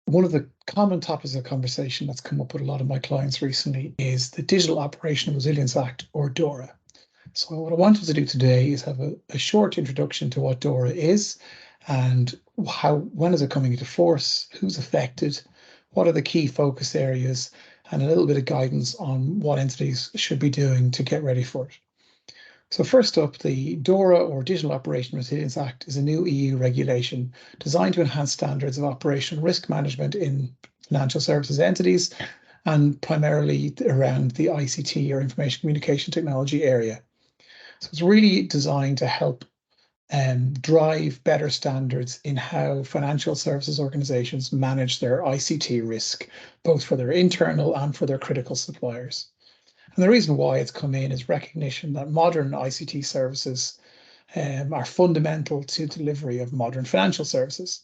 One of the common topics of conversation that's come up with a lot of my clients recently is the Digital Operational Resilience Act, or DORA. So what I wanted to do today is have a short introduction to what DORA is and when is it coming into force, who's affected, what are the key focus areas, and a little bit of guidance on what entities should be doing to get ready for it. So first up, the DORA, or Digital Operational Resilience Act, is a new EU regulation designed to enhance standards of operational risk management in financial services entities, and primarily around the ICT, or information communication technology area. So it's really designed to help drive better standards in how financial services organizations manage their ICT risk, both for their internal and for their critical suppliers. And the reason why it's come in is recognition that modern ICT services are fundamental to delivery of modern financial services.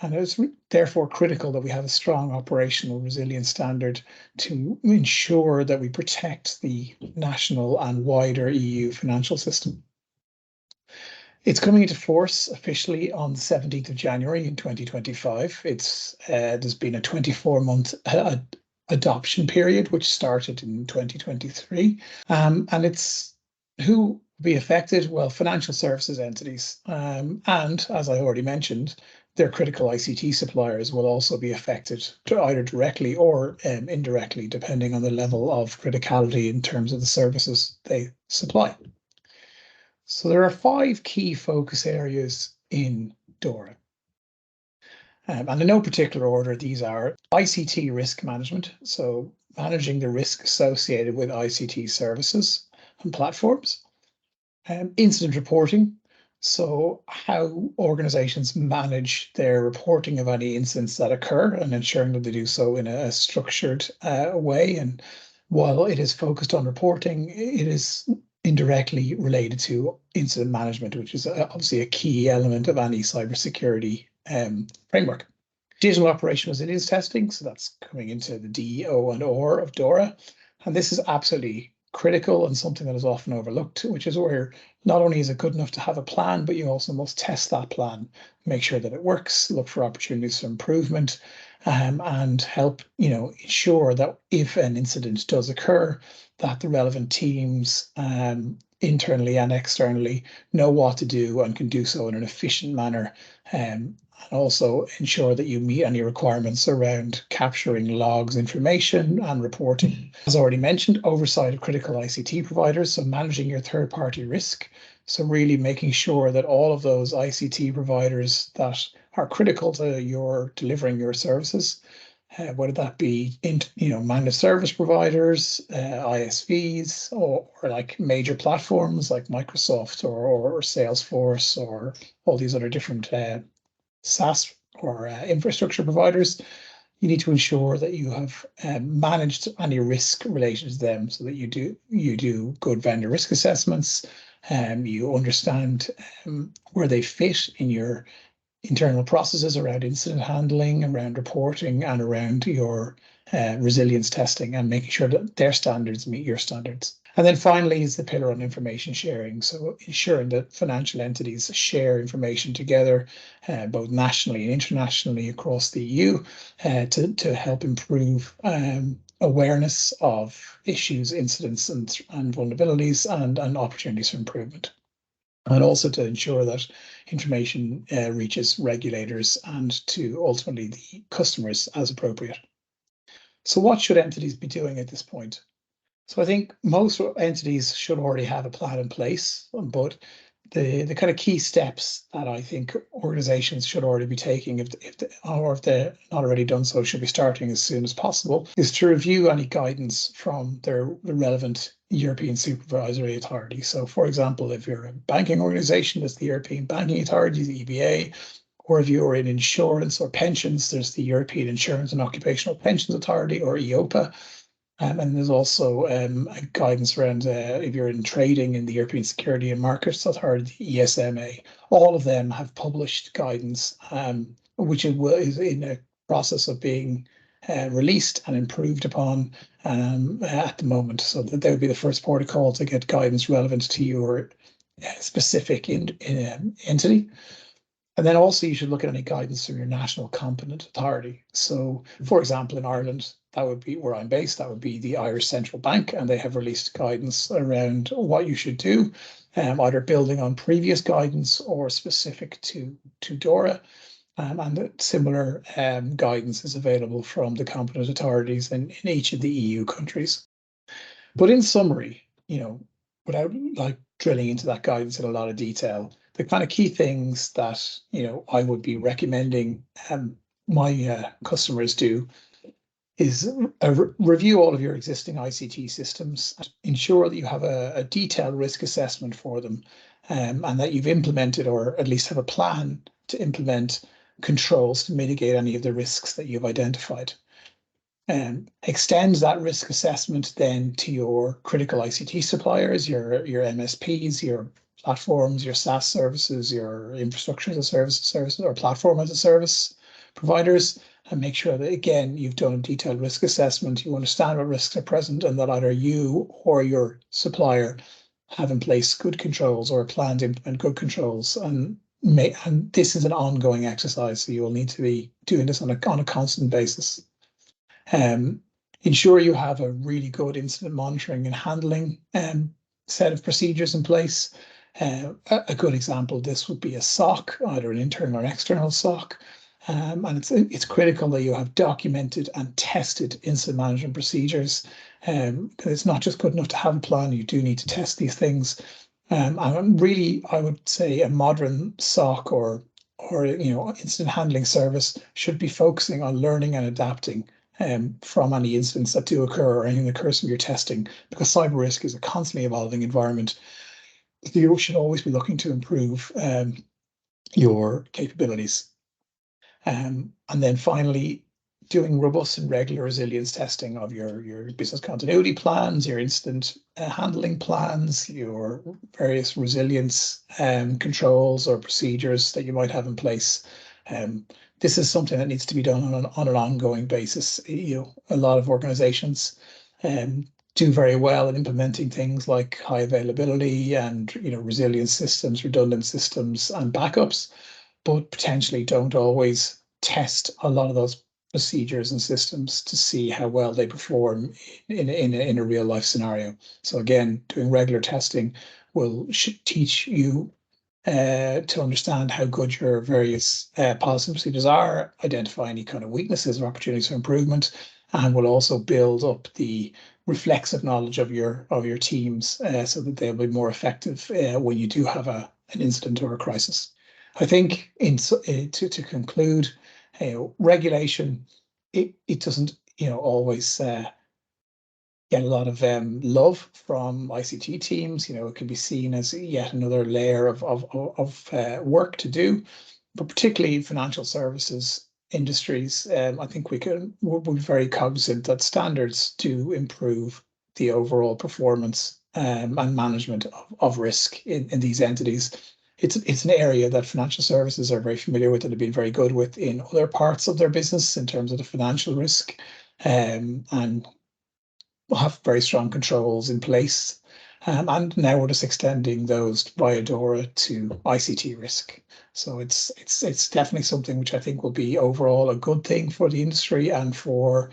And it's therefore critical that we have a strong operational resilience standard to ensure that we protect the national and wider EU financial system. It's coming into force officially on the 17th of January in 2025. There's been a 24-month adoption period, which started in 2023. And it's who will be affected? Well, financial services entities. And as I already mentioned, their critical ICT suppliers will also be affected, either directly or indirectly, depending on the level of criticality in terms of the services they supply. So there are 5 key focus areas in DORA. And in no particular order, these are ICT risk management, so managing the risk associated with ICT services and platforms. Incident reporting, so how organizations manage their reporting of any incidents that occur and ensuring that they do so in a structured way. And while it is focused on reporting, it is indirectly related to incident management, which is obviously a key element of any cybersecurity framework. Digital operational resilience testing, so that's coming into the D, O, and OR of DORA. And this is absolutely critical and something that is often overlooked, which is where not only is it good enough to have a plan, but you also must test that plan, make sure that it works, look for opportunities for improvement, and help ensure that if an incident does occur, that the relevant teams internally and externally know what to do and can do so in an efficient manner, and also ensure that you meet any requirements around capturing logs, information, and reporting. As already mentioned, oversight of critical ICT providers, so managing your third-party risk. So really making sure that all of those ICT providers that are critical to your delivering your services, whether that be managed service providers, ISVs, or like major platforms like Microsoft or Salesforce, or all these other different SaaS or infrastructure providers, you need to ensure that you have managed any risk related to them, so that you do good vendor risk assessments, you understand where they fit in your internal processes around incident handling, around reporting, and around your resilience testing, and making sure that their standards meet your standards. And then finally is the pillar on information sharing. So ensuring that financial entities share information together, both nationally and internationally across the EU, to help improve awareness of issues, incidents, and vulnerabilities, and opportunities for improvement. And also to ensure that information reaches regulators and to ultimately the customers as appropriate. So what should entities be doing at this point? So I think most entities should already have a plan in place, but the kind of key steps that I think organizations should already be taking, if they're not already done so, should be starting as soon as possible, is to review any guidance from the relevant European supervisory authority. So for example, if you're a banking organization, there's the European Banking Authority, the EBA, or if you're in insurance or pensions, there's the European Insurance and Occupational Pensions Authority, or EIOPA. And there's also guidance around if you're in trading in the European Security and Markets Authority, the ESMA. All of them have published guidance, which is in a process of being released and improved upon at the moment. So that they would be the first port of call to get guidance relevant to your specific entity. And then also you should look at any guidance from your national competent authority. So for example, in Ireland, that would be where I'm based, that would be the Irish Central Bank, and they have released guidance around what you should do, either building on previous guidance or specific to DORA. And similar guidance is available from the competent authorities in each of the EU countries. But in summary, without like drilling into that guidance in a lot of detail, the kind of key things that I would be recommending my customers do is review all of your existing ICT systems, ensure that you have a detailed risk assessment for them, and that you've implemented or at least have a plan to implement controls to mitigate any of the risks that you've identified. Extend that risk assessment then to your critical ICT suppliers, your MSPs, your platforms, your SaaS services, your infrastructure as a service, or platform as a service providers, and make sure that, again, you've done a detailed risk assessment, you understand what risks are present, and that either you or your supplier have in place good controls or a plan to implement good controls. And this is an ongoing exercise, so you will need to be doing this on a constant basis. Ensure you have a really good incident monitoring and handling set of procedures in place. A good example of this would be a SOC, either an internal or external SOC. And it's critical that you have documented and tested incident management procedures. It's not just good enough to have a plan, you do need to test these things. And really, I would say a modern SOC or incident handling service should be focusing on learning and adapting from any incidents that do occur or anything that occurs from your testing, because cyber risk is a constantly evolving environment. You should always be looking to improve your capabilities. And then finally, doing robust and regular resilience testing of your business continuity plans, your incident handling plans, your various resilience controls or procedures that you might have in place. This is something that needs to be done on an ongoing basis. A lot of organizations do very well in implementing things like high availability and resilience systems, redundant systems, and backups, but potentially don't always test a lot of those procedures and systems to see how well they perform in a real life scenario. So again, doing regular testing should teach you to understand how good your various policies and procedures are, identify any kind of weaknesses or opportunities for improvement, and will also build up the reflexive knowledge of your teams so that they'll be more effective when you do have an incident or a crisis. I think to conclude, regulation, it doesn't always get a lot of love from ICT teams. It can be seen as yet another layer of work to do, but particularly financial services industries, I think we're very cognizant that standards do improve the overall performance and management of risk in these entities. It's an area that financial services are very familiar with and have been very good with in other parts of their business in terms of the financial risk, and will have very strong controls in place. And now we're just extending those via DORA to ICT risk. So it's definitely something which I think will be overall a good thing for the industry and for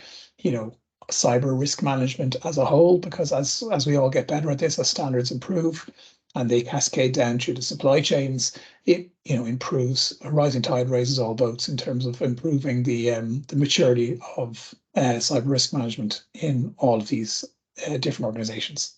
cyber risk management as a whole, because as we all get better at this, as standards improve and they cascade down through the supply chains, it improves. A rising tide raises all boats in terms of improving the maturity of cyber risk management in all of these different organizations.